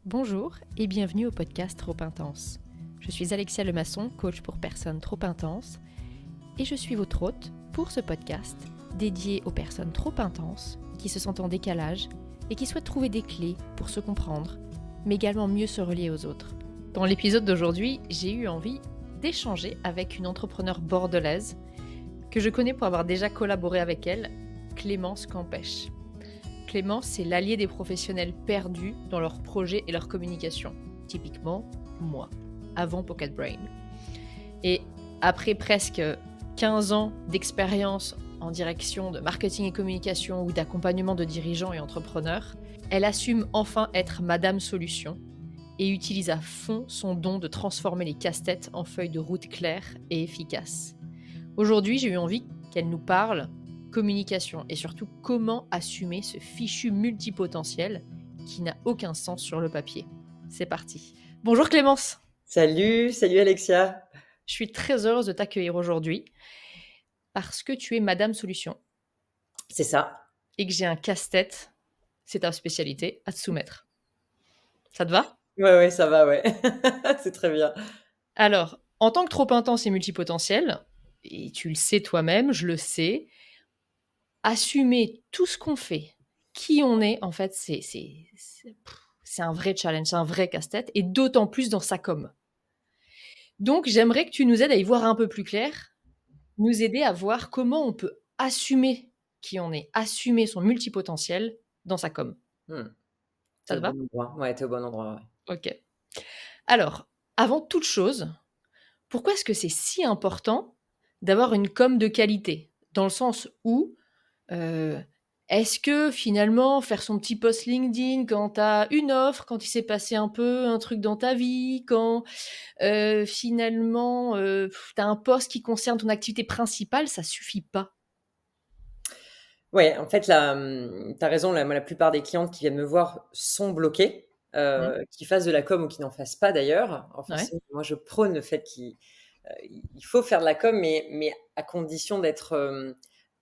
Bonjour et bienvenue au podcast Trop Intense. Je suis Alexia Lemasson, coach pour personnes trop intenses, et je suis votre hôte pour ce podcast dédié aux personnes trop intenses qui se sentent en décalage et qui souhaitent trouver des clés pour se comprendre, mais également mieux se relier aux autres. Dans l'épisode d'aujourd'hui, j'ai eu envie d'échanger avec une entrepreneure bordelaise que je connais pour avoir déjà collaboré avec elle, Clémence Campèche. Clémence, c'est l'allié des professionnels perdus dans leurs projets et leur communication. Typiquement, moi, avant Pocket Brain. Et après presque 15 ans d'expérience en direction de marketing et communication ou d'accompagnement de dirigeants et entrepreneurs, elle assume enfin être Madame Solution et utilise à fond son don de transformer les casse-têtes en feuilles de route claires et efficaces. Aujourd'hui, j'ai eu envie qu'elle nous parle communication et surtout comment assumer ce fichu multipotentiel qui n'a aucun sens sur le papier. C'est parti. Bonjour Clémence. Salut Alexia. Je suis très heureuse de t'accueillir aujourd'hui parce que tu es Madame Solution C'est ça. et que j'ai un casse-tête, c'est ta spécialité, à te soumettre. Ça te va ? Ouais, ça va, ouais. C'est très bien. Alors, en tant que trop intense et multipotentiel, et tu le sais toi-même, je le sais, assumer tout ce qu'on fait, qui on est, en fait, c'est un vrai challenge, c'est un vrai casse-tête, et d'autant plus dans sa com. Donc, j'aimerais que tu nous aides à y voir un peu plus clair, nous aider à voir comment on peut assumer qui on est, assumer son multipotentiel dans sa com. T'es Ça au te va ? bon endroit. Ouais, t'es au bon endroit, ouais. Ok. Alors, avant toute chose, pourquoi est-ce que c'est si important d'avoir une com de qualité ? Dans le sens où Heu, est-ce que finalement faire son petit post LinkedIn quand tu as une offre, quand il s'est passé un peu un truc dans ta vie, quand, finalement, tu as un poste qui concerne ton activité principale, ça suffit pas? Ouais, en fait, tu raison, la plupart des clientes qui viennent me voir sont bloquées, Mmh. qu'ils fassent de la com ou qu'ils n'en fassent pas d'ailleurs. Alors Ouais. forcément, moi, je prône le fait qu'il faut faire de la com, mais à condition d'être,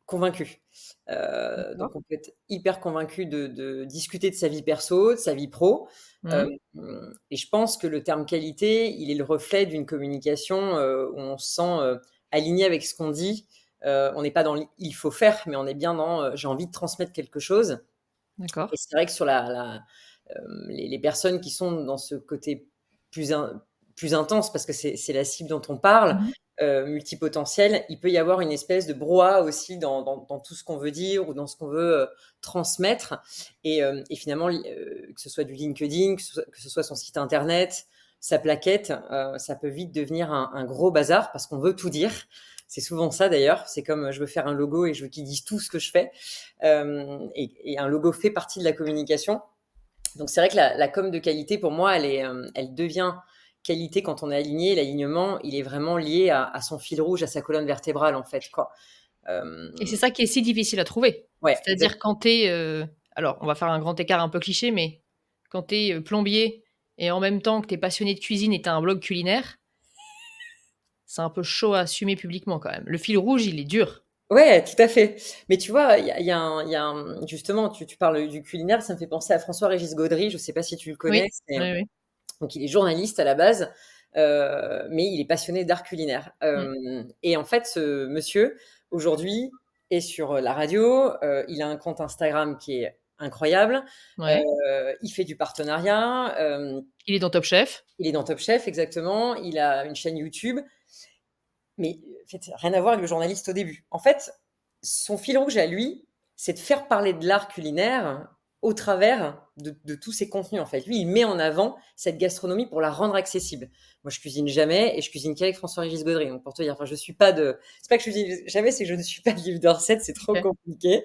convaincu. D'accord. Donc on peut être hyper convaincu de discuter de sa vie perso, de sa vie pro, Mmh. hem et je pense que le terme qualité, il est le reflet d'une communication, où on se sent, aligné avec ce qu'on dit. On n'est pas dans il faut faire, mais on est bien dans, j'ai envie de transmettre quelque chose. Et D'accord. c'est vrai que sur les personnes qui sont dans ce côté plus intense, parce que c'est la cible dont on parle, Mmh. multipotentiel, il peut y avoir une espèce de brouhaha aussi dans tout ce qu'on veut dire ou dans ce qu'on veut transmettre. Et finalement, que ce soit du LinkedIn, que ce soit son site internet, sa plaquette, ça peut vite devenir un gros bazar parce qu'on veut tout dire. C'est souvent ça d'ailleurs. C'est comme je veux faire un logo et je veux qu'ils disent tout ce que je fais. Et un logo fait partie de la communication. Donc c'est vrai que la com de qualité, pour moi, elle devient qualité quand on est aligné. L'alignement, il est vraiment lié à son fil rouge, à sa colonne vertébrale, en fait, quoi. Et c'est ça qui est si difficile à trouver. Ouais, C'est-à-dire quand tu es, alors on va faire un grand écart un peu cliché, mais quand tu es, plombier et en même temps que tu es passionné de cuisine et tu as un blog culinaire, c'est un peu chaud à assumer publiquement quand même. Le fil rouge, il est dur. ouais, tout à fait. Mais tu vois, justement, tu parles du culinaire, ça me fait penser à François-Régis Gaudry. Je sais pas si tu le connais. Oui, oui, oui. Donc il est journaliste à la base, mais il est passionné d'art culinaire. Mmh. Et en fait, ce monsieur, aujourd'hui, est sur la radio, il a un compte Instagram qui est incroyable, Ouais. il fait du partenariat, Il est dans Top Chef. il est dans Top Chef exactement, il a une chaîne YouTube, mais en fait, rien à voir avec le journaliste au début. En fait, son fil rouge à lui, c'est de faire parler de l'art culinaire au travers de tous ses contenus. En fait, lui, il met en avant cette gastronomie pour la rendre accessible. Moi, je cuisine jamais et je cuisine qu'avec François-Régis Gaudry. Donc, pour te dire, enfin, je suis pas de. C'est pas que je cuisine jamais, c'est que je ne suis pas de livre de recettes, c'est trop OK. compliqué.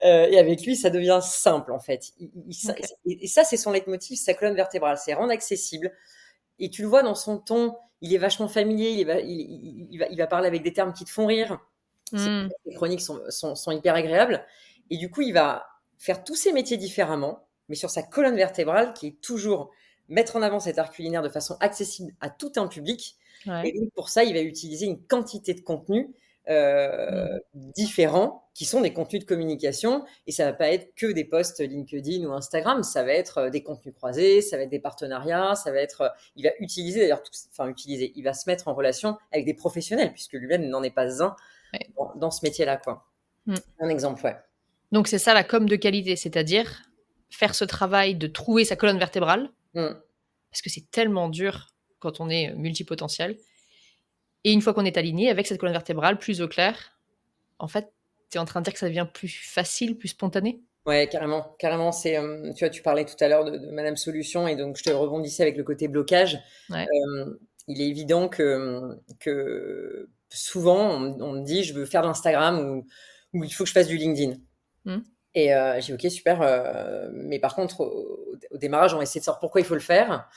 Et avec lui, ça devient simple en fait. OK. Et ça, c'est son leitmotiv, sa colonne vertébrale, c'est rendre accessible. Et tu le vois dans son ton, il est vachement familier, il va parler avec des termes qui te font rire. Ses Mmh. ses chroniques sont hyper agréables. Et du coup, il va faire tous ses métiers différemment, mais sur sa colonne vertébrale, qui est toujours mettre en avant cet art culinaire de façon accessible à tout un public. Et Ouais. donc, pour ça, il va utiliser une quantité de contenu différents qui sont des contenus de communication. Et ça va pas être que des posts LinkedIn ou Instagram, ça va être des contenus croisés, ça va être des partenariats, ça va être. Il va utiliser d'ailleurs, il va se mettre en relation avec des professionnels puisque lui-même n'en est pas un Ouais. dans ce métier-là, quoi. Un exemple, ouais. Donc c'est ça la com de qualité, c'est-à-dire faire ce travail de trouver sa colonne vertébrale, parce que c'est tellement dur quand on est multipotentiel. Et une fois qu'on est aligné avec cette colonne vertébrale plus au clair, en fait, tu es en train de dire que ça devient plus facile, plus spontané? Ouais, carrément, carrément. C'est, tu vois, tu parlais tout à l'heure de Madame Solution et donc je te rebondissais avec le côté blocage. Ouais. Il est évident que souvent on me dit: «Je veux faire de l'Instagram» ou «Il faut que je fasse du LinkedIn». Mmh. Et j'ai dit: «OK, super, mais par contre, au démarrage, on va essayer de savoir pourquoi il faut le faire».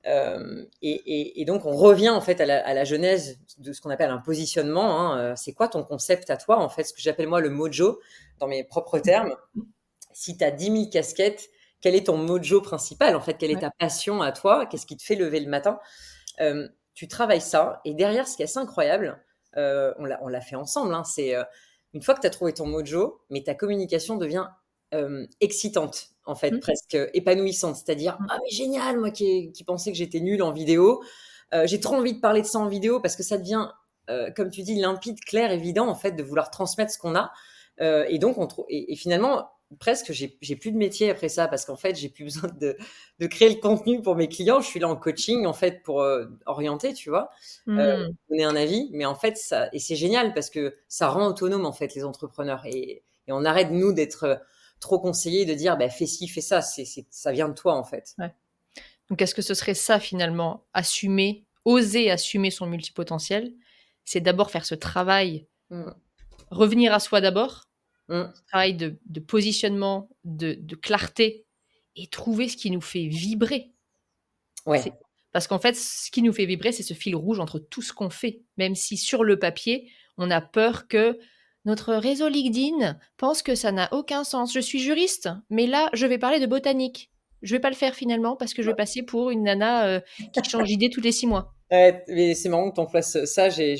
Et donc on revient en fait à la genèse de ce qu'on appelle un positionnement, hein. C'est quoi ton concept à toi, en fait? Ce que j'appelle moi le mojo dans mes propres termes. Si tu as 10 000 casquettes, quel est ton mojo principal, en fait? Quelle est Ouais. ta passion à toi? Qu'est-ce qui te fait lever le matin? Tu travailles ça et derrière, ce qui est assez incroyable, on l'a fait ensemble, hein, c'est, une fois que tu as trouvé ton mojo, mais ta communication devient, excitante, en fait, Mmh. presque épanouissante. C'est-à-dire: Mmh. «Ah mais génial, moi qui pensais que j'étais nulle en vidéo, j'ai trop envie de parler de ça en vidéo» parce que ça devient, comme tu dis, limpide, clair, évident, en fait, de vouloir transmettre ce qu'on a. Et donc on trou et finalement, presque, j'ai plus de métier après ça parce qu'en fait, j'ai plus besoin de créer le contenu pour mes clients. Je suis là en coaching, en fait, pour, orienter, tu vois? Mmh. Donner un avis, mais en fait, ça et c'est génial parce que ça rend autonome, en fait, les entrepreneurs et on arrête, nous, d'être, trop conseillés, de dire: «Bah, fais ci, fais ça». Ça vient de toi, en fait. Ouais. Donc est-ce que ce serait ça finalement, assumer, oser assumer son multipotentiel? C'est d'abord faire ce travail, Mmh. revenir à soi d'abord, Mmh. ce travail de positionnement, de clarté et trouver ce qui nous fait vibrer. C'est Ouais. parce qu'en fait, ce qui nous fait vibrer, c'est ce fil rouge entre tout ce qu'on fait. Même si sur le papier, on a peur que notre réseau LinkedIn pense que ça n'a aucun sens. Je suis juriste, mais là, je vais parler de botanique. Je vais pas le faire finalement parce que je vais passer pour une nana, qui change d'idée tous les 6 mois. Ouais, mais c'est marrant que tu emploies ça. J'ai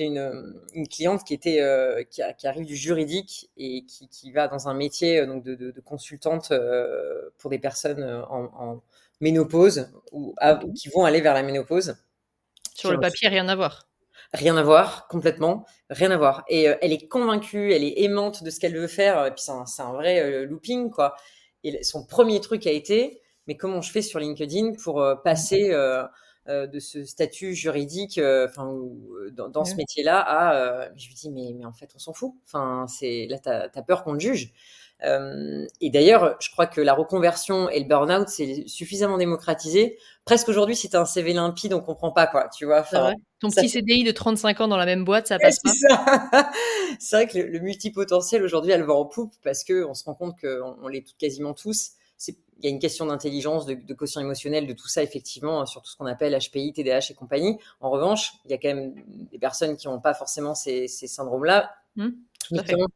une cliente qui arrive du juridique et qui va dans un métier donc de consultante pour des personnes en ménopause ou OK. qui vont aller vers la ménopause. Sur Puis le papier, rien à voir. rien à voir, complètement, rien à voir. Et elle est convaincue, elle est aimante de ce qu'elle veut faire. Et puis c'est un vrai looping, quoi. Et son premier truc a été, mais comment je fais sur LinkedIn pour Mmh. passer de ce statut juridique, dans ce Ouais. métier-là à. Je lui dis, mais en fait, on s'en fout. Enfin, là, t'as peur qu'on te juge. Et d'ailleurs, je crois que la reconversion et le burn-out, c'est suffisamment démocratisé. Presque aujourd'hui, si tu as un CV limpide, on comprend pas, quoi. Tu vois, C'est enfin, vrai? Ton ça petit CDI de 35 ans dans la même boîte, ça Ouais, passe c'est pas? ça. C'est vrai que le multipotentiel aujourd'hui, elle va en poupe parce qu'on se rend compte qu'on l'est quasiment tous. Il y a une question d'intelligence, de quotient émotionnel, de tout ça, effectivement, sur tout ce qu'on appelle HPI, TDAH et compagnie. En revanche, il y a quand même des personnes qui n'ont pas forcément ces syndromes-là, Mmh, tout mais à qui fait. ont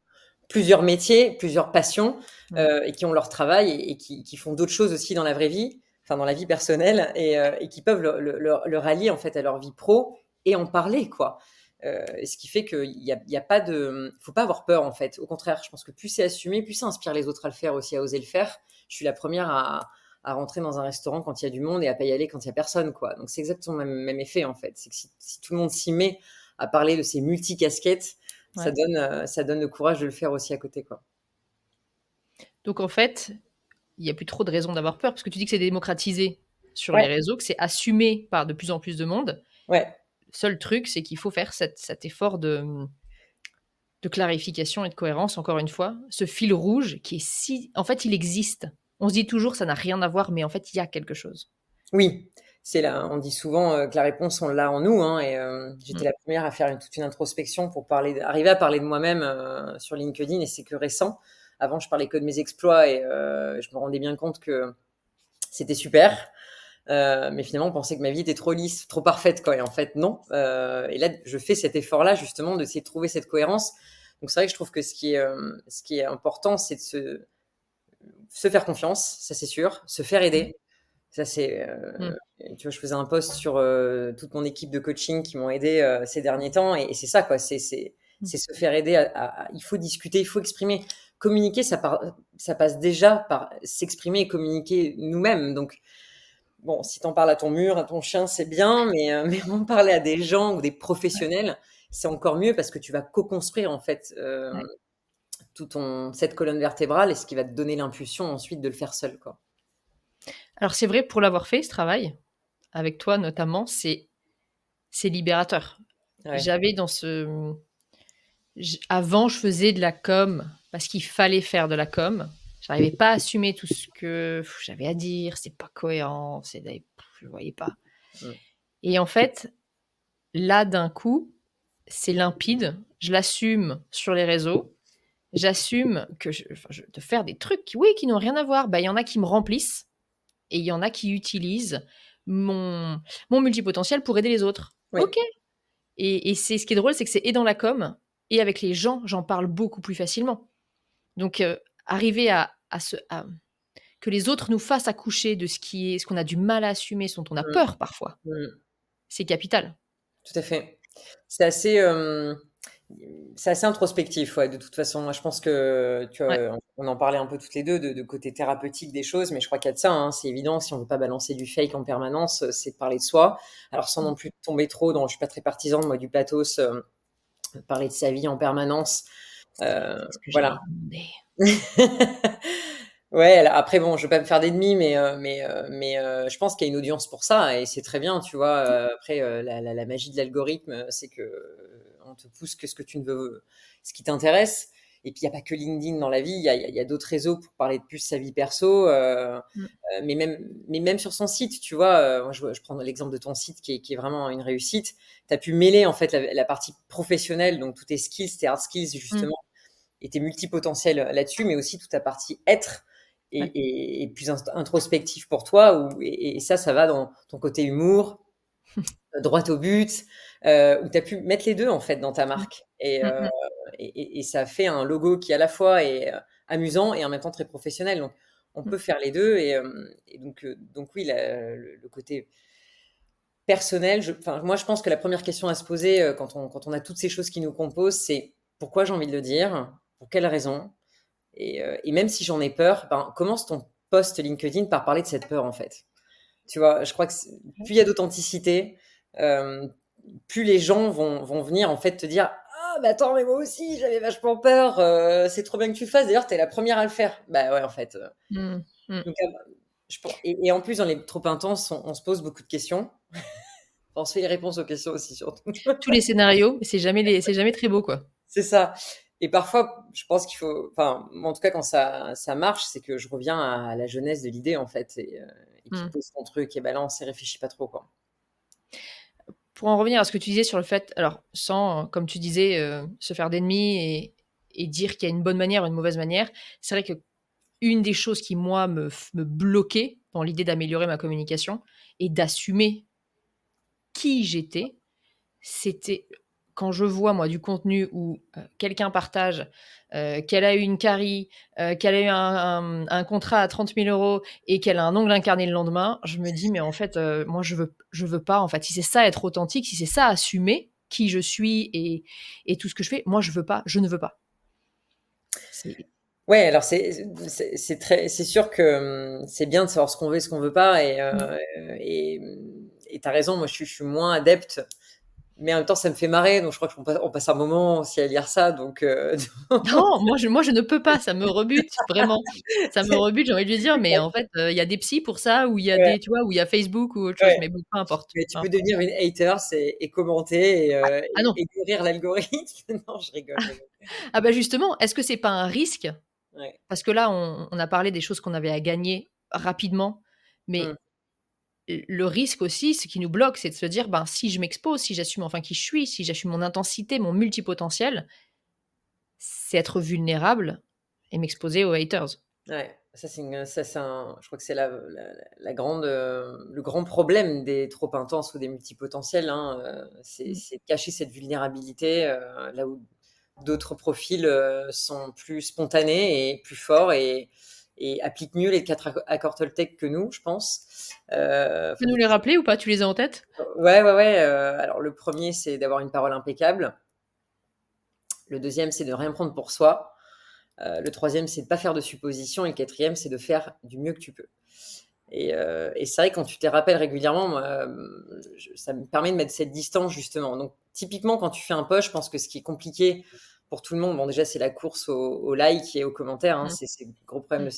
plusieurs métiers, plusieurs passions, Mmh. et qui ont leur travail et qui font d'autres choses aussi dans la vraie vie, enfin dans la vie personnelle, et qui peuvent le rallier en fait à leur vie pro et en parler, quoi. Ce qui fait qu'il y a pas de, faut pas avoir peur en fait. Au contraire, je pense que plus c'est assumé, plus ça inspire les autres à le faire aussi, à oser le faire. Je suis la première à rentrer dans un restaurant quand il y a du monde et à pas y aller quand il y a personne, quoi. Donc c'est exactement le même effet en fait. C'est que si tout le monde s'y met à parler de ses multicasquettes, Ouais. ça donne le courage de le faire aussi à côté, quoi. Donc en fait, il y a plus trop de raisons d'avoir peur parce que tu dis que c'est démocratisé sur les Ouais, réseaux, que c'est assumé par de plus en plus de monde. ouais, Le seul truc, c'est qu'il faut faire cet effort de clarification et de cohérence, encore une fois. Ce fil rouge qui est si en fait, il existe. On se dit toujours: «Ça n'a rien à voir», mais en fait, il y a quelque chose. oui, c'est là, on dit souvent que la réponse, on l'a en nous, hein, et j'étais Mmh. la première à faire toute une introspection pour arriver à parler de moi-même sur LinkedIn, et c'est que récent. Avant, je parlais que de mes exploits et je me rendais bien compte que c'était super. Mais finalement, on pensait que ma vie était trop lisse, trop parfaite, quoi. Et en fait, non. Et là, je fais cet effort-là, justement, d'essayer de trouver cette cohérence. Donc, c'est vrai que je trouve que ce qui est important, c'est de se faire confiance, ça c'est sûr, se faire aider, Ça, c'est, Mmh. tu vois, je faisais un post sur toute mon équipe de coaching qui m'ont aidé ces derniers temps, et c'est ça, quoi. Mmh. C'est se faire aider. Il faut discuter, il faut exprimer. Communiquer, ça passe déjà par s'exprimer et communiquer nous-mêmes. Donc, bon, si t'en parles à ton mur, à ton chien, c'est bien, mais en parler à des gens ou des Ouais, professionnels, c'est encore mieux parce que tu vas co-construire, en fait, ouais. cette colonne vertébrale, et ce qui va te donner l'impulsion ensuite de le faire seul, quoi. Alors c'est vrai, pour l'avoir fait ce travail, avec toi notamment, c'est libérateur. Ouais. J'avais dans ce, avant je faisais de la com parce qu'il fallait faire de la com. J'arrivais pas à assumer tout ce que j'avais à dire, c'est pas cohérent, je voyais pas. Mmh. Et en fait, là d'un coup, c'est limpide, je l'assume sur les réseaux, j'assume que de faire des trucs qui, oui, qui n'ont rien à voir. Bah, il y en a qui me remplissent et il y en a qui utilisent mon multipotentiel pour aider les autres. Oui. OK. Et c'est ce qui est drôle, c'est que c'est et dans la com et avec les gens, j'en parle beaucoup plus facilement. Donc, arriver à que les autres nous fassent accoucher de ce qu'on a du mal à assumer, ce dont on a Mmh. peur parfois, Mmh. c'est capital. Tout à fait. C'est assez, c'est assez introspectif, ouais, de toute façon. Moi, je pense que, tu Ouais. vois, on en parlait un peu toutes les 2 de côté thérapeutique des choses, mais je crois qu'il y a de ça, hein. C'est évident, si on veut pas balancer du fake en permanence, c'est de parler de soi. Alors sans Mmh. non plus tomber trop dans, je suis pas très partisane, moi, du pathos, parler de sa vie en permanence, C'est ce que j'allais voilà. te demander. Ouais, alors après bon, je veux pas me faire d'ennemis, je pense qu'il y a une audience pour ça, et c'est très bien, tu vois? Après, la magie de l'algorithme, c'est que, on te pousse que ce qui t'intéresse. Et puis il y a pas que LinkedIn dans la vie, il y a d'autres réseaux pour parler de plus sa vie perso, Mmh. mais même sur son site, tu vois? Moi je prends l'exemple de ton site qui est vraiment une réussite. Tu as pu mêler en fait la partie professionnelle, donc tous tes skills, tes hard skills Mmh. justement, et tu multipotentiel là-dessus, mais aussi toute ta partie être, et, Ouais. plus introspectif pour toi, et ça va dans ton côté humour, droit au but, où tu as pu mettre les deux en fait dans ta Mmh. marque. Et, Mmh mh. ça fait un logo qui à la fois est amusant et en même temps très professionnel. Donc on Mmh. peut faire les deux. Et donc oui, le côté personnel, enfin, moi je pense que la première question à se poser quand on a toutes ces choses qui nous composent, c'est pourquoi j'ai envie de le dire, pour quelle raison. Et même si j'en ai peur, ben, commence ton post LinkedIn par parler de cette peur, en fait. Tu vois, je crois que plus il y a d'authenticité, euh, plus les gens vont venir en fait te dire: ah, mais attends, mais moi aussi, j'avais vachement peur, c'est trop bien que tu le fasses. D'ailleurs, t'es la première à le faire. Bah ouais, en fait. Mmh. Mmh. Donc, et en plus, dans les trop intenses, on se pose beaucoup de questions. On se fait les réponses aux questions aussi, surtout. Tous les scénarios, mais c'est jamais très beau, quoi. C'est ça. Et parfois, je pense qu'il faut, enfin, moi, en tout cas, quand ça marche, c'est que je reviens à la jeunesse de l'idée, en fait, et puis Mmh. pose ton truc et balance et réfléchis pas trop, quoi. Pour en revenir à ce que tu disais sur le fait, alors sans, comme tu disais, se faire d'ennemis et dire qu'il y a une bonne manière ou une mauvaise manière, c'est vrai qu'une des choses qui moi me bloquait dans l'idée d'améliorer ma communication et d'assumer qui j'étais, c'était quand je vois moi du contenu où, quelqu'un partage, qu'elle a eu une carie, qu'elle a eu un contrat à 30 000 € et qu'elle a un ongle incarné le lendemain, je me dis: «Mais en fait, moi je veux pas en fait. Si c'est ça être authentique, si c'est ça assumer qui je suis et tout ce que je fais, moi je veux pas, je ne veux pas». C'est Ouais, alors c'est sûr que c'est bien de savoir ce qu'on veut et ce qu'on veut pas, mmh. et t'as raison. Moi, je suis moins adepte, mais en même temps, ça me fait marrer. Donc, je crois qu'on passe un moment aussi à lire ça. Donc, Non, moi je ne peux pas, ça me rebute vraiment. Ça me rebute, j'ai envie de lui dire: «Mais en fait, il y a des psys pour ça ou il y a ouais, des» tu vois? Ou il y a Facebook ou autre chose, ouais. mais bon, peu importe, Mais tu peu peux importe. devenir une hater et commenter Ah non. et nourrir l'algorithme. Non, je rigole. Ah bah, justement, est-ce que c'est pas un risque? Ouais. Parce que là, on a parlé des choses qu'on avait à gagner rapidement, Mmh. mais le risque aussi, ce qui nous bloque, c'est de se dire: «Ben, si je m'expose, si j'assume enfin qui je suis, si j'assume mon intensité, mon multipotentiel, c'est être vulnérable et m'exposer aux haters». Ouais, ça c'est un je crois que c'est la grande, le grand problème des trop intenses ou des multipotentiels, hein, Mmh. c'est de cacher cette vulnérabilité, là où d'autres profils, sont plus spontanés et plus forts, et appliquent mieux les 4 accords Toltec que nous, je pense. Tu peux nous les rappeler ou pas? Tu les as en tête? Ouais, ouais, ouais. Alors, le premier, c'est d'avoir une parole impeccable. Le deuxième, c'est de rien prendre pour soi. Le troisième, c'est de ne pas faire de suppositions. Et le quatrième, c'est de faire du mieux que tu peux. Et c'est vrai, quand tu te les rappelles régulièrement, moi, ça me permet de mettre cette distance, justement. Donc, typiquement, quand tu fais un post, je pense que ce qui est compliqué pour tout le monde, bon, déjà, c'est la course au like et aux commentaires. Hein, Mmh. c'est le gros problème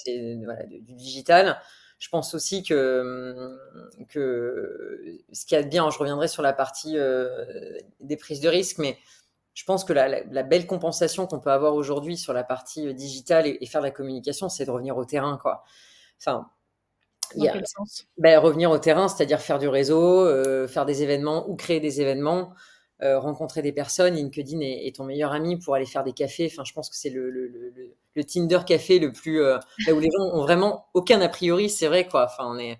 voilà, du digital. Je pense aussi que ce qu'il y a de bien, je reviendrai sur la partie des prises de risque, mais je pense que la belle compensation qu'on peut avoir aujourd'hui sur la partie digitale et faire de la communication, c'est de revenir au terrain, quoi. Enfin, il Dans y a, quel sens? ben, revenir au terrain, c'est-à-dire faire du réseau, faire des événements ou créer des événements, rencontrer des personnes. LinkedIn est ton meilleur ami pour aller faire des cafés. Enfin, je pense que c'est le Tinder café le plus, là où les gens ont vraiment aucun a priori, c'est vrai, quoi. Enfin, Ouais.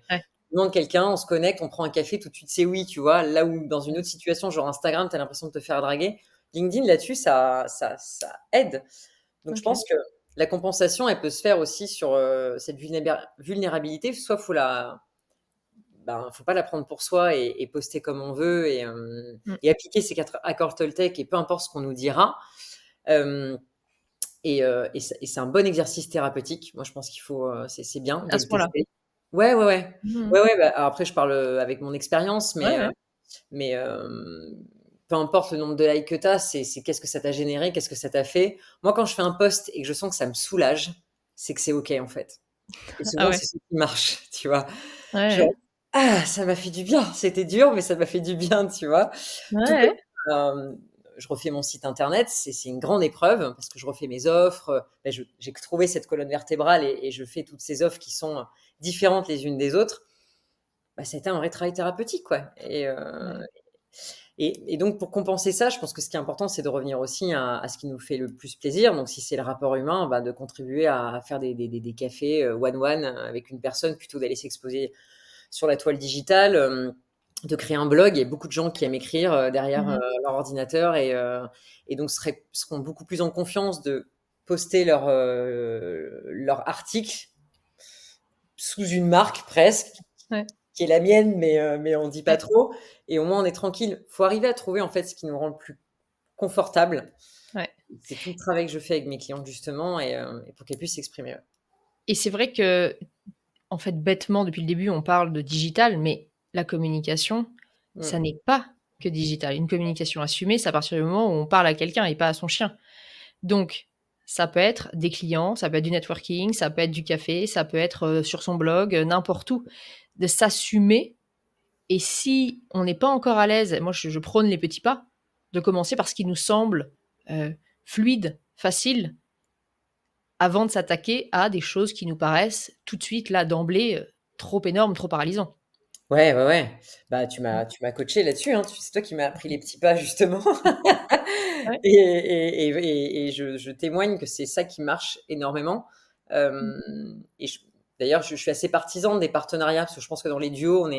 on demande quelqu'un, on se connecte, on prend un café, tout de suite c'est oui, tu vois. Là où dans une autre situation, genre Instagram, tu as l'impression de te faire draguer. LinkedIn, là-dessus, ça aide. Donc, je OK. pense que la compensation, elle peut se faire aussi sur cette vulnérabilité. Soit faut pas la prendre pour soi et poster comme on veut Mmh. et appliquer ces 4 accords Toltec et peu importe ce qu'on nous dira. Euh, et c'est un bon exercice thérapeutique. Moi, je pense qu'il faut, c'est bien de À ce le point-là? tester. Ouais, ouais, ouais. Mmh. Ouais, ouais, bah, alors après, je parle avec mon expérience, Ouais, ouais. mais peu importe le nombre de likes que tu as, c'est qu'est-ce que ça t'a généré, qu'est-ce que ça t'a fait. Moi, quand je fais un post et que je sens que ça me soulage, c'est que c'est OK, en fait. Et Ah souvent, ouais. c'est ce qui marche, tu vois. Ouais, Genre, ouais. ah, ça m'a fait du bien. C'était dur, mais ça m'a fait du bien, tu vois. Ouais, Tout comme ouais. je refais mon site internet, c'est une grande épreuve parce que je refais mes offres. Ben, j'ai trouvé cette colonne vertébrale et je fais toutes ces offres qui sont différentes les unes des autres. Bah, ça a été un vrai travail thérapeutique, quoi. Ouais. Et donc, pour compenser ça, je pense que ce qui est important, c'est de revenir aussi à ce qui nous fait le plus plaisir. Donc, si c'est le rapport humain, bah, de contribuer à faire des cafés one-one avec une personne plutôt d'aller s'exposer sur la toile digitale, de créer un blog. Il y a beaucoup de gens qui aiment écrire derrière Mmh. leur ordinateur et donc seront beaucoup plus en confiance de poster leur article sous une marque presque, Ouais. qui est la mienne, mais on ne dit pas Ouais. trop. Et au moins, on est tranquille. Il faut arriver à trouver en fait ce qui nous rend le plus confortable. Ouais. C'est tout le travail que je fais avec mes clientes justement et pour qu'elles puissent s'exprimer. Ouais. Et c'est vrai que, en fait, bêtement, depuis le début, on parle de digital, mais la communication, ça Mm. n'est pas que digital. Une communication assumée, c'est à partir du moment où on parle à quelqu'un et pas à son chien. Donc, ça peut être des clients, ça peut être du networking, ça peut être du café, ça peut être, sur son blog, n'importe où. De s'assumer et si on n'est pas encore à l'aise, moi je prône les petits pas, de commencer par ce qui nous semble, fluide, facile, avant de s'attaquer à des choses qui nous paraissent tout de suite là d'emblée, trop énormes, trop paralysants. Ouais, ouais, ouais. Bah, Mmh. tu m'as coaché là-dessus, hein. C'est toi qui m'as appris les petits pas justement. Ouais. Et je témoigne que c'est ça qui marche énormément. Mmh. Et d'ailleurs, je suis assez partisan des partenariats parce que je pense que dans les duos, on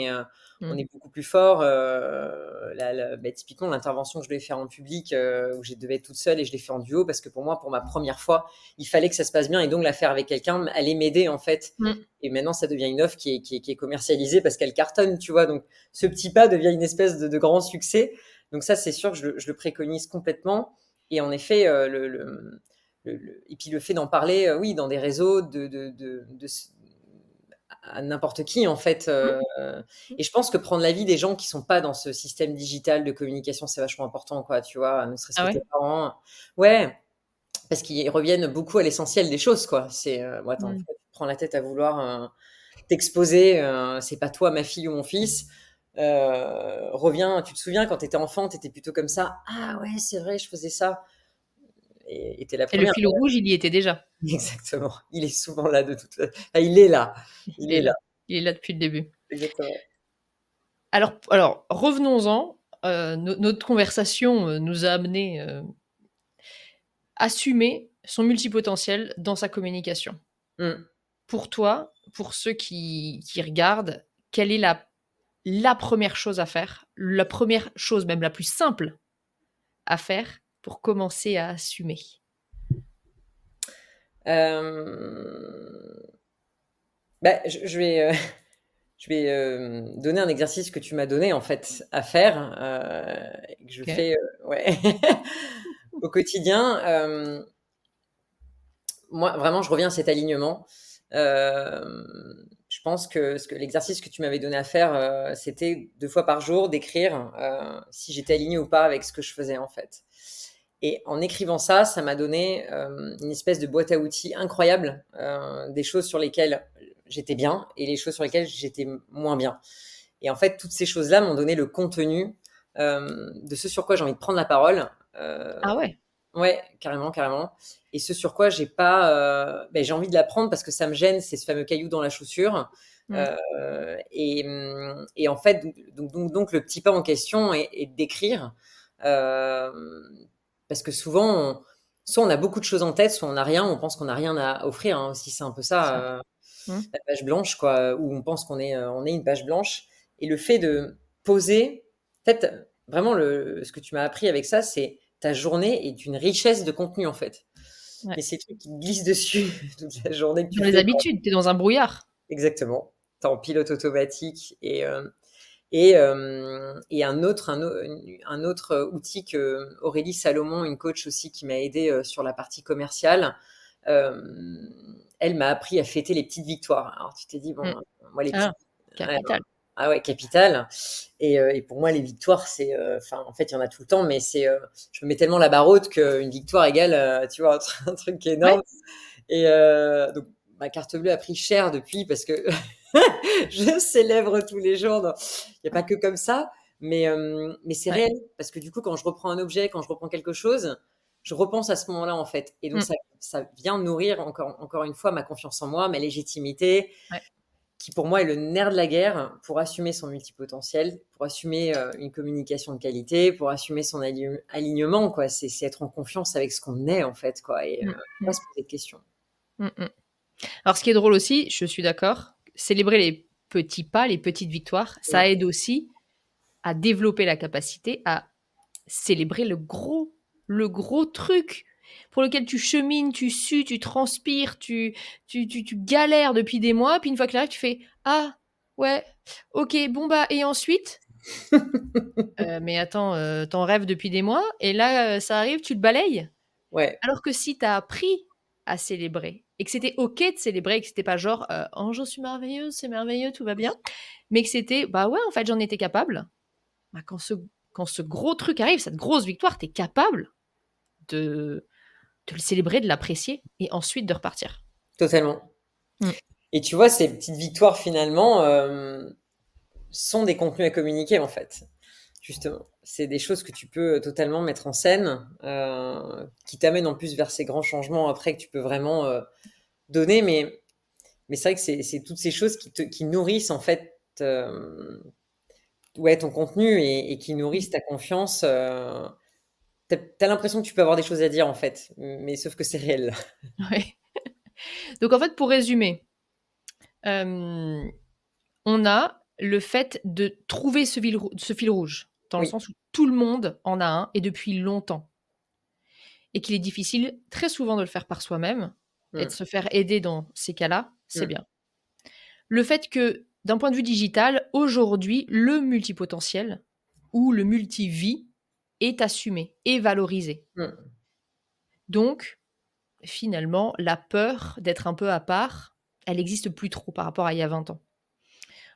Mmh. est beaucoup plus fort. Bah, typiquement, l'intervention que je devais faire en public, où je devais être toute seule et je l'ai fait en duo parce que pour moi, pour ma première fois, il fallait que ça se passe bien et donc la faire avec quelqu'un allait m'aider en fait. Mmh. Et maintenant, ça devient une offre qui est commercialisée parce qu'elle cartonne, tu vois. Donc, ce petit pas devient une espèce de grand succès. Donc ça, c'est sûr que je le préconise complètement. Et en effet, et puis le fait d'en parler, oui, dans des réseaux, à n'importe qui, en fait. Mmh. Et je pense que prendre l'avis des gens qui sont pas dans ce système digital de communication, c'est vachement important, quoi, tu vois, ne serait-ce Ah que ouais? tes parents. Ouais, parce qu'ils reviennent beaucoup à l'essentiel des choses, quoi. Bon, attends, Mmh. pourquoi tu te prends la tête à vouloir t'exposer, c'est pas toi, ma fille ou mon fils. Reviens, tu te souviens quand tu étais enfant, tu étais plutôt comme ça. Ah ouais, c'est vrai, je faisais ça. Et tu es la Et le première. fil rouge, il y était déjà. Exactement. Il est souvent là de toute façon. Ah, il est là. Il Il est est là. là. Il est là depuis le début. Exactement. Alors revenons-en, notre conversation, nous a amené, assumer son multipotentiel dans sa communication. Mm. Pour toi, pour ceux qui regardent, quelle est la première chose à faire? La première chose, même la plus simple à faire pour commencer à assumer? Euh, Bah, je vais donner un exercice que tu m'as donné en fait à faire, et que je Ok. fais ouais, au quotidien. Moi, vraiment, je reviens à cet alignement. Euh, je pense que, l'exercice que tu m'avais donné à faire, c'était 2 fois par jour d'écrire si j'étais alignée ou pas avec ce que je faisais en fait. Et en écrivant ça, ça m'a donné une espèce de boîte à outils incroyable, des choses sur lesquelles j'étais bien et les choses sur lesquelles j'étais moins bien. Et en fait, toutes ces choses-là m'ont donné le contenu de ce sur quoi j'ai envie de prendre la parole. Ah ouais. Ouais, carrément, carrément. Et ce sur quoi j'ai pas, j'ai envie de l'apprendre parce que ça me gêne, c'est ce fameux caillou dans la chaussure. Mm. Et en fait, donc le petit pas en question est d'écrire, euh, parce que souvent, soit on a beaucoup de choses en tête, soit on n'a rien, on pense qu'on n'a rien à offrir, hein, aussi, c'est un peu C'est ça. ça, Mm. la page blanche, quoi, où on pense on est une page blanche. Et le fait de poser, en fait, vraiment, ce que tu m'as appris avec ça, c'est ta journée est une richesse de contenu, en fait. Ouais. Mais ces trucs qui te glissent dessus toute la journée que tu Dans les fais, habitudes, t'es dans un brouillard. exactement. T'es en pilote automatique. Et un autre outil que Aurélie Salomon, une coach aussi qui m'a aidé sur la partie commerciale, euh, elle m'a appris à fêter les petites victoires. Alors tu t'es dit, bon, Mm. moi les Ah, petites... Ouais, capital. ah ouais, capital. Et pour moi, les victoires, c'est... Enfin, en fait, il y en a tout le temps, mais je me mets tellement la barre haute qu'une victoire égale, tu vois, un truc Ouais. énorme. Et donc, ma carte bleue a pris cher depuis parce que je célèbre tous les jours. Il n'y a pas que comme ça, mais c'est Ouais. réel. Parce que du coup, quand je reprends un objet, quand je reprends quelque chose, je repense à ce moment-là, en fait. Et donc, Mm. ça vient nourrir encore une fois ma confiance en moi, ma légitimité, Ouais. qui pour moi est le nerf de la guerre pour assumer son multipotentiel, pour assumer une communication de qualité, pour assumer son alignement, quoi. C'est être en confiance avec ce qu'on est, en fait, quoi. Et Mm. pas Mm. se poser de questions. Mm. Mm. Alors, ce qui est drôle aussi, je suis d'accord, célébrer les petits pas, les petites victoires, Mm. ça aide aussi à développer la capacité à célébrer le gros truc pour lequel tu chemines, tu sues, tu transpires, tu galères depuis des mois, puis une fois qu'il arrive, tu fais ah ouais, ok, bon bah et ensuite. Mais attends, tu rêves depuis des mois et là, ça arrive, tu le balayes? Ouais, Alors que si tu as appris à célébrer et que c'était OK de célébrer, que c'était pas genre, «Oh je suis merveilleuse, c'est merveilleux, tout va bien», mais que c'était: «Bah ouais, en fait, j'en étais capable». Bah, quand ce gros truc arrive, cette grosse victoire, tu es capable de de le célébrer, de l'apprécier et ensuite de repartir. totalement. Mmh. Et tu vois, ces petites victoires, finalement, sont des contenus à communiquer, en fait. Justement. C'est des choses que tu peux totalement mettre en scène, qui t'amènent en plus vers ces grands changements après que tu peux vraiment donner. Mais c'est vrai que c'est toutes ces choses qui nourrissent, en fait, ouais, ton contenu et qui Mmh. nourrissent ta confiance. T'as l'impression que tu peux avoir des choses à dire, en fait, mais sauf que c'est réel. Ouais. Donc en fait, pour résumer, hem, on a le fait de trouver ce fil rouge, dans le Oui. sens où tout le monde en a un et depuis longtemps. Et qu'il est difficile très souvent de le faire par soi-même et de Mm, se faire aider dans ces cas-là, c'est mm, bien. Le fait que, d'un point de vue digital, aujourd'hui, le multipotentiel ou le multivie est assumé et valorisé. mm. Donc, finalement, la peur d'être un peu à part, elle n'existe plus trop par rapport à il y a 20 ans.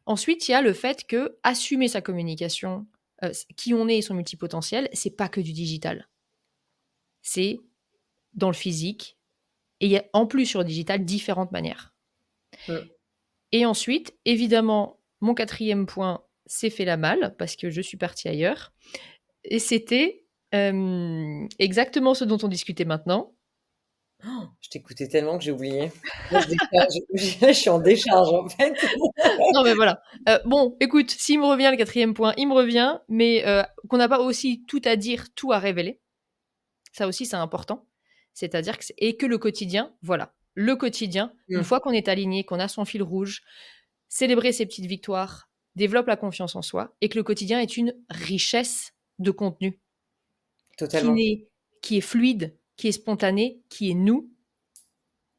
Ensuite, il y a le fait que assumer sa communication, qui on est et son multipotentiel, c'est pas que du digital. C'est dans le physique et il y a en plus sur le digital différentes manières. Mm. Et ensuite, évidemment, mon quatrième point, c'est fait la malle parce que je suis partie ailleurs. Et c'était exactement ce dont on discutait maintenant. Je t'écoutais tellement que j'ai oublié. Là, je suis en décharge, en fait. Non, mais voilà. Bon, écoute, s'il me revient le quatrième point, il me revient, mais qu'on n'a pas aussi tout à dire, tout à révéler. Ça aussi, c'est important. C'est-à-dire que et que le quotidien, voilà, le quotidien, une Mm, fois qu'on est aligné, qu'on a son fil rouge, célébrer ses petites victoires, développe la confiance en soi et que le quotidien est une richesse de contenu qui, totalement. n'est, qui est fluide, qui est spontané, qui est nous.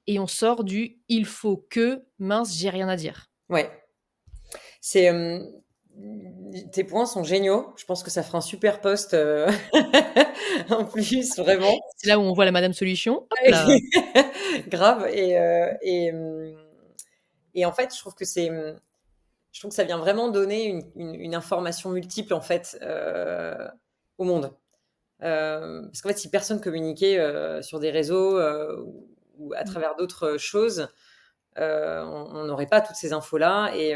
et on sort du « il faut que, mince, j'ai rien à dire ». Ouais. C'est, tes points sont géniaux. Je pense que ça fera un super post, en plus, vraiment. C'est là où on voit la madame solution, hop là. Grave et en fait, je trouve que ça vient vraiment donner une information multiple, en fait, au monde. Parce qu'en fait, si personne communiquait, sur des réseaux, ou à Mmh. travers d'autres choses, on n'aurait pas toutes ces infos-là et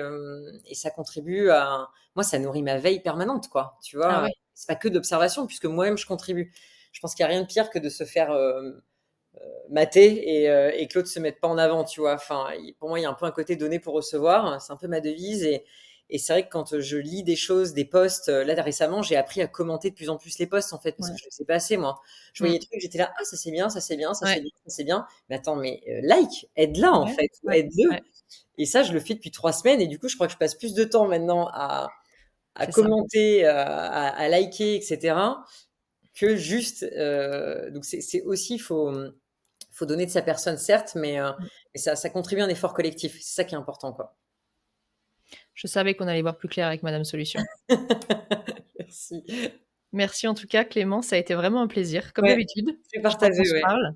ça contribue à moi, ça nourrit ma veille permanente, quoi, tu Ah vois? ouais, C'est pas que d'observation puisque moi-même je contribue. Je pense qu'il y a rien de pire que de se faire, mater et que l'autre se mette pas en avant, tu vois? Enfin, pour moi, il y a un peu un côté donner pour recevoir, c'est un peu ma devise et c'est vrai que quand je lis des choses, des posts, là récemment, j'ai appris à commenter de plus en plus les posts en fait, parce que ouais. je le faisais pas assez moi. Je Mmh. voyais des trucs, j'étais là: «Ah ça c'est bien, ça c'est bien, ça c'est Ouais, bien, ça c'est bien». Mais attends, mais like, aide-la en ouais, fait, ou ouais, aide-le. ouais, Et ça, je le fais depuis 3 semaines et du coup, je crois que je passe plus de temps maintenant à c'est ça. commenter, à liker et cetera, que juste, donc c'est aussi faut donner de sa personne certes, Mmh. mais ça contribue à un effort collectif. C'est ça qui est important, quoi. Je savais qu'on allait voir plus clair avec madame solution. Merci. Merci en tout cas Clément, ça a été vraiment un plaisir, comme Ouais, d'habitude. c'est Je crois qu'on partagé, se ouais. parle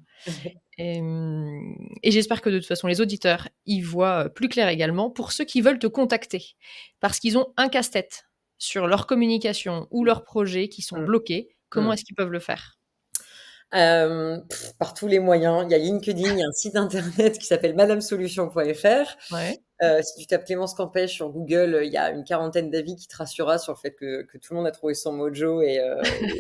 et j'espère que de toute façon les auditeurs y voient, plus clair également pour ceux qui veulent te contacter. Parce qu'ils ont un casse-tête sur leur communication ou leurs projets qui sont Mmh, bloqués, comment mmh. est-ce qu'ils peuvent le faire? Par tous les moyens. Il y a LinkedIn, il y a un site internet qui s'appelle madamesolution.fr. Ouais, Si tu tapes Clémence Campèche sur Google, il y a une quarantaine d'avis qui te rassurera sur le fait que tout le monde a trouvé son mojo et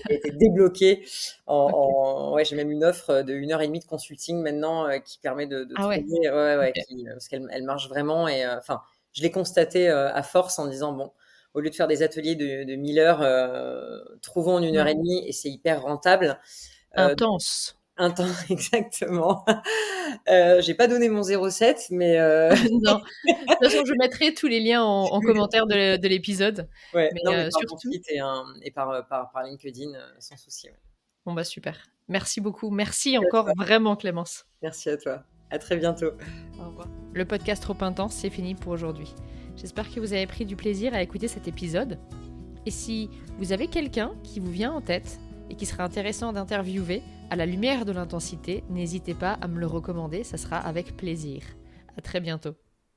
été débloqué OK. ouais, j'ai même une offre de 1 heure et demie de consulting maintenant, qui permet de Ah ouais, trouver ouais, OK. parce qu'elle marche vraiment enfin, je l'ai constaté, à force en disant: «Bon, au lieu de faire des ateliers de 1 000 heures, trouvons en 1 heure Mmh. et demie et c'est hyper rentable». Heu, Intense. un temps exactement. J'ai pas donné mon 0,7 mais Non, de toute façon je mettrai tous les liens en commentaire de l'épisode, ouais, mais non, mais par mon surtout site et par LinkedIn, sans souci, ouais. bon bah super. Merci beaucoup. Merci Merci à encore toi. vraiment Clémence. Merci à toi. À très bientôt. Au revoir. Le podcast Trop Intense, c'est fini pour aujourd'hui. J'espère que vous avez pris du plaisir à écouter cet épisode. Et si vous avez quelqu'un qui vous vient en tête et qui serait intéressant d'interviewer à la lumière de l'intensité, n'hésitez pas à me le recommander, ça sera avec plaisir. À très bientôt.